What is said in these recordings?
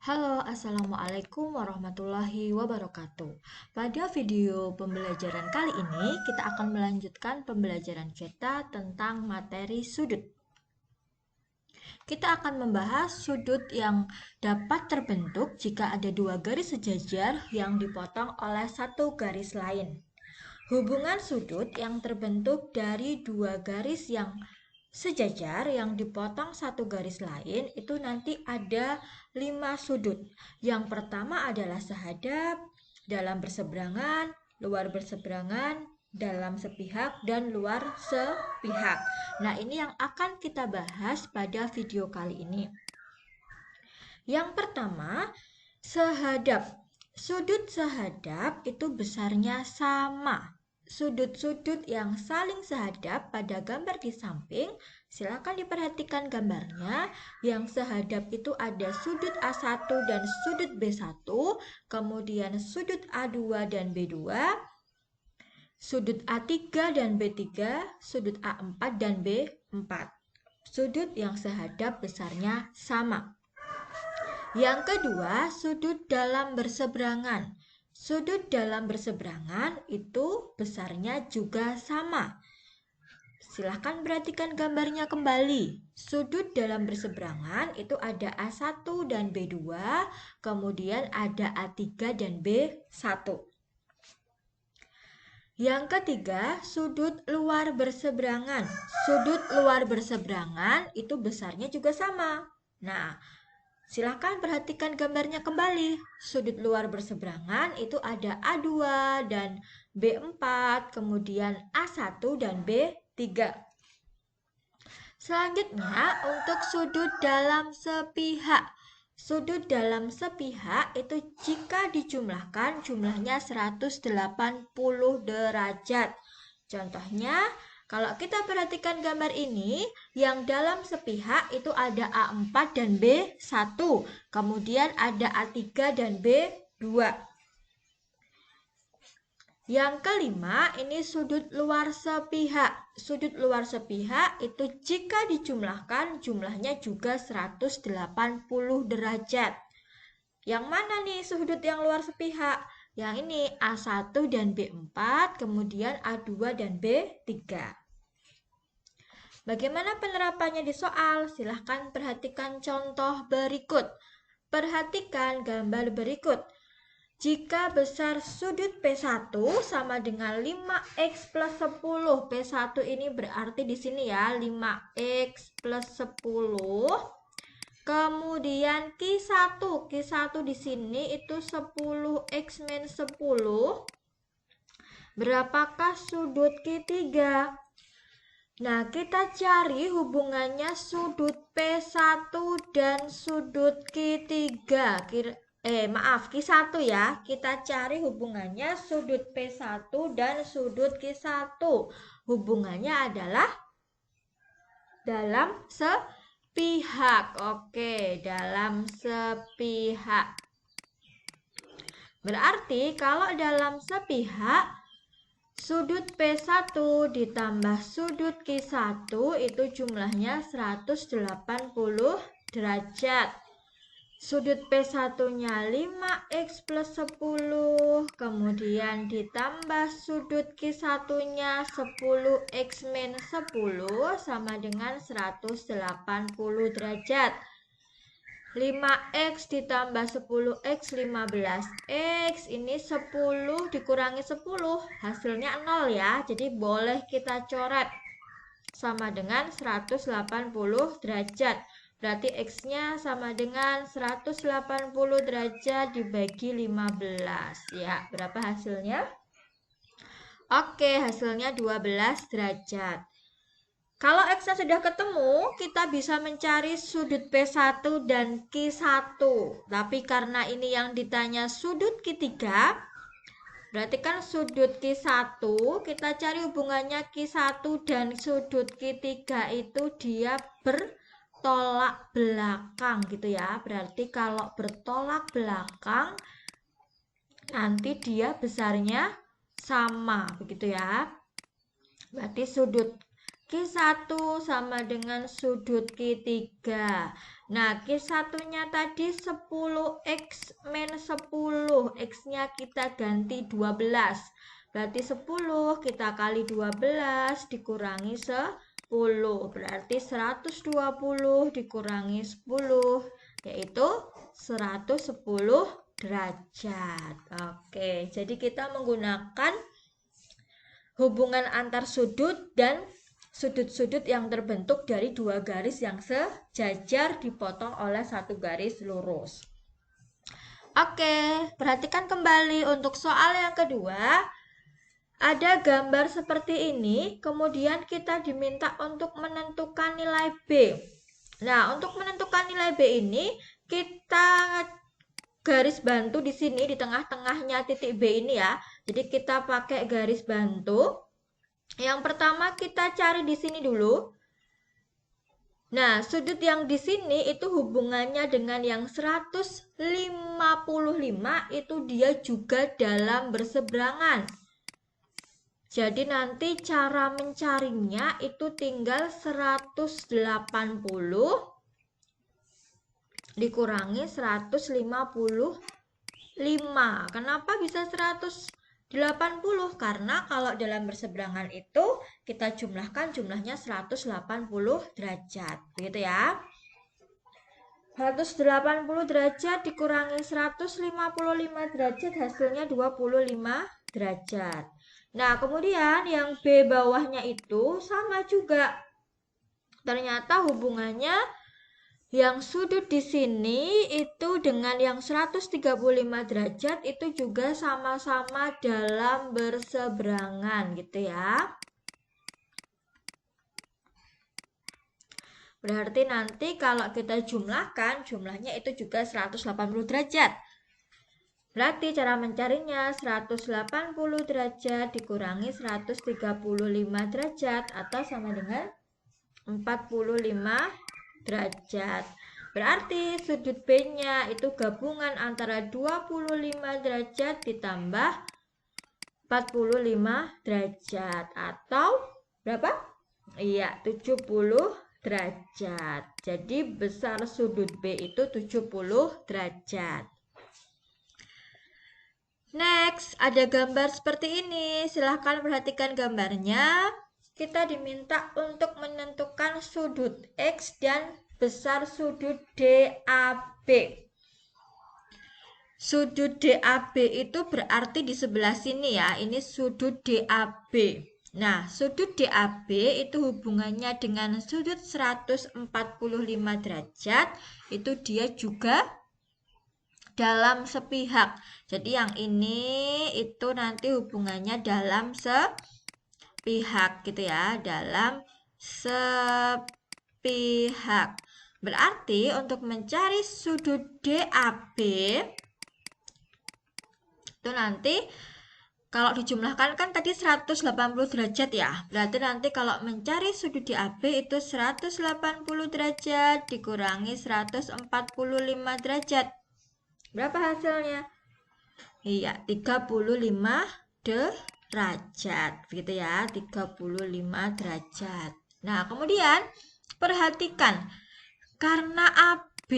Halo, Assalamualaikum warahmatullahi wabarakatuh. Pada video pembelajaran kali ini, kita akan melanjutkan pembelajaran kita tentang materi sudut. Kita akan membahas sudut yang dapat terbentuk jika ada dua garis sejajar yang dipotong oleh satu garis lain. Hubungan sudut yang terbentuk dari dua garis yang sejajar yang dipotong satu garis lain itu nanti ada 5 sudut. Yang pertama adalah sehadap, dalam berseberangan, luar berseberangan, dalam sepihak, dan luar sepihak. Nah, ini yang akan kita bahas pada video kali ini. Yang pertama, sehadap. Sudut sehadap itu besarnya sama. Sudut-sudut yang saling sehadap pada gambar di samping, silakan diperhatikan gambarnya. Yang sehadap itu ada sudut A1 dan sudut B1, kemudian sudut A2 dan B2, sudut A3 dan B3, sudut A4 dan B4. Sudut yang sehadap besarnya sama. Yang kedua, sudut dalam berseberangan. Sudut dalam berseberangan itu besarnya juga sama. Silahkan perhatikan gambarnya kembali. Sudut dalam berseberangan itu ada A1 dan B2, kemudian ada A3 dan B1. Yang ketiga, sudut luar berseberangan. Sudut luar berseberangan itu besarnya juga sama. Nah, silakan perhatikan gambarnya kembali. Sudut luar berseberangan itu ada A2 dan B4, kemudian A1 dan B3. Selanjutnya, untuk sudut dalam sepihak. Sudut dalam sepihak itu jika dijumlahkan jumlahnya 180 derajat. Contohnya, kalau kita perhatikan gambar ini, yang dalam sepihak itu ada A4 dan B1, kemudian ada A3 dan B2. Yang kelima, ini sudut luar sepihak. Sudut luar sepihak itu jika dijumlahkan jumlahnya juga 180 derajat. Yang mana nih sudut yang luar sepihak? Yang ini A1 dan B4, kemudian A2 dan B3. Bagaimana penerapannya di soal? Silahkan perhatikan contoh berikut. Perhatikan gambar berikut. Jika besar sudut P1 sama dengan 5x plus 10. P1 ini berarti di sini ya 5x plus 10. Kemudian Q1. Q1 di sini itu 10x min 10. Berapakah sudut Q3? Nah, kita cari hubungannya sudut P1 dan sudut Q3. Q1 ya. Kita cari hubungannya sudut P1 dan sudut Q1. Hubungannya adalah dalam sepihak. Oke, dalam sepihak. Berarti kalau dalam sepihak, sudut P1 ditambah sudut Q1 itu jumlahnya 180 derajat. Sudut P1-nya 5x plus 10, kemudian ditambah sudut Q1-nya 10x min 10 sama dengan 180 derajat. 5x ditambah 10x 15x, ini 10 dikurangi 10, hasilnya 0 ya, jadi boleh kita coret sama dengan 180 derajat. Berarti x-nya sama dengan 180 derajat dibagi 15 ya. Berapa hasilnya? Oke, hasilnya 12 derajat. Kalau x-nya sudah ketemu, kita bisa mencari sudut P1 dan Q1. Tapi karena ini yang ditanya sudut Q3, berarti kan sudut Q1, kita cari hubungannya Q1 dan sudut Q3 itu dia bertolak belakang gitu ya. Berarti kalau bertolak belakang, nanti dia besarnya sama begitu ya. Berarti sudut Q1 sama dengan sudut Q3. Nah, Q1-nya tadi 10X min 10. X-nya kita ganti 12. Berarti 10 kita kali 12 dikurangi 10. Berarti 120 dikurangi 10, yaitu 110 derajat. Oke, jadi kita menggunakan hubungan antar sudut dan sudut-sudut yang terbentuk dari dua garis yang sejajar dipotong oleh satu garis lurus. Oke, perhatikan kembali untuk soal yang kedua. Ada gambar seperti ini, kemudian kita diminta untuk menentukan nilai B. Nah, untuk menentukan nilai B ini, kita garis bantu di sini, di tengah-tengahnya titik B ini ya. Jadi kita pakai garis bantu. Yang pertama kita cari di sini dulu. Nah, sudut yang di sini itu hubungannya dengan yang 155 itu dia juga dalam berseberangan. Jadi nanti cara mencarinya itu tinggal 180 dikurangi 155. Kenapa bisa 180? Karena kalau dalam berseberangan itu kita jumlahkan jumlahnya 180 derajat. Begitu ya. 180 derajat dikurangi 155 derajat hasilnya 25 derajat. Nah, kemudian yang B bawahnya itu sama juga. Ternyata hubungannya yang sudut di sini itu dengan yang 135 derajat itu juga sama-sama dalam berseberangan gitu ya. Berarti nanti kalau kita jumlahkan, jumlahnya itu juga 180 derajat. Berarti cara mencarinya 180 derajat dikurangi 135 derajat atau sama dengan 45 derajat. Berarti sudut B-nya itu gabungan antara 25 derajat ditambah 45 derajat atau berapa? Iya, 70 derajat. Jadi besar sudut B itu 70 derajat. Next, ada gambar seperti ini. Silahkan perhatikan gambarnya. Kita diminta untuk menentukan sudut X dan besar sudut DAB. Sudut DAB itu berarti di sebelah sini ya, ini sudut DAB. Nah, sudut DAB itu hubungannya dengan sudut 145 derajat, itu dia juga dalam sepihak. Jadi yang ini itu nanti hubungannya dalam sepihak gitu ya, dalam sepihak. Berarti untuk mencari sudut DAB itu nanti kalau dijumlahkan kan tadi 180 derajat ya. Berarti nanti kalau mencari sudut DAB itu 180 derajat dikurangi 145 derajat. Berapa hasilnya? Iya, 35 derajat. Begitu ya, 35 derajat. Nah, kemudian perhatikan. Karena AB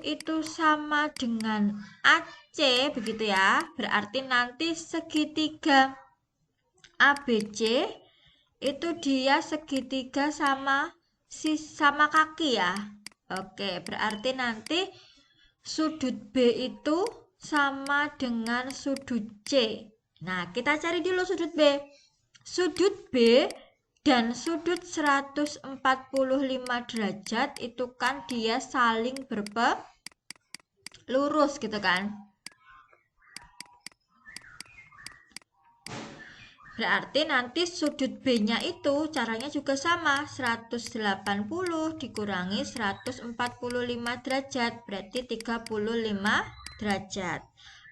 itu sama dengan AC, begitu ya. Berarti nanti segitiga ABC itu dia segitiga sama kaki ya. Oke, berarti nanti sudut B itu sama dengan sudut C. Nah, kita cari dulu sudut B. Sudut B dan sudut 145 derajat itu kan dia saling lurus gitu kan. Berarti nanti sudut B-nya itu caranya juga sama. 180 dikurangi 145 derajat. Berarti 35 derajat.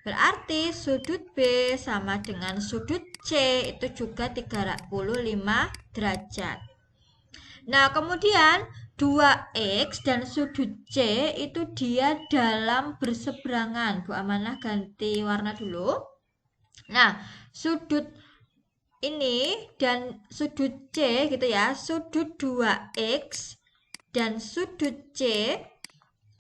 Berarti sudut B sama dengan sudut C itu juga 35 derajat. Nah, kemudian 2X dan sudut C itu dia dalam berseberangan. Bu Amanah ganti warna dulu. Nah, sudut ini dan sudut C gitu ya, sudut 2X dan sudut C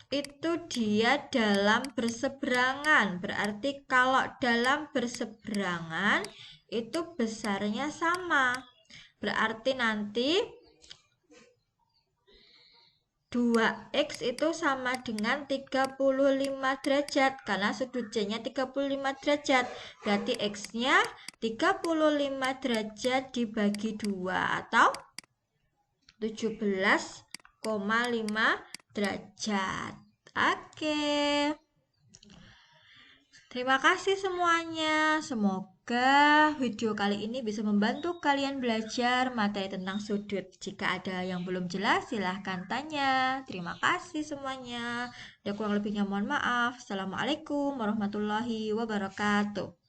itu dia dalam berseberangan. Berarti kalau dalam berseberangan itu besarnya sama. Berarti nanti 2X itu sama dengan 35 derajat karena sudut C-nya 35 derajat. Berarti X-nya 35 derajat dibagi 2 atau 17,5 derajat. Oke. Terima kasih semuanya. Semoga video kali ini bisa membantu kalian belajar materi tentang sudut. Jika ada yang belum jelas, silahkan tanya. Terima kasih semuanya. Dan kurang lebihnya mohon maaf. Assalamualaikum warahmatullahi wabarakatuh.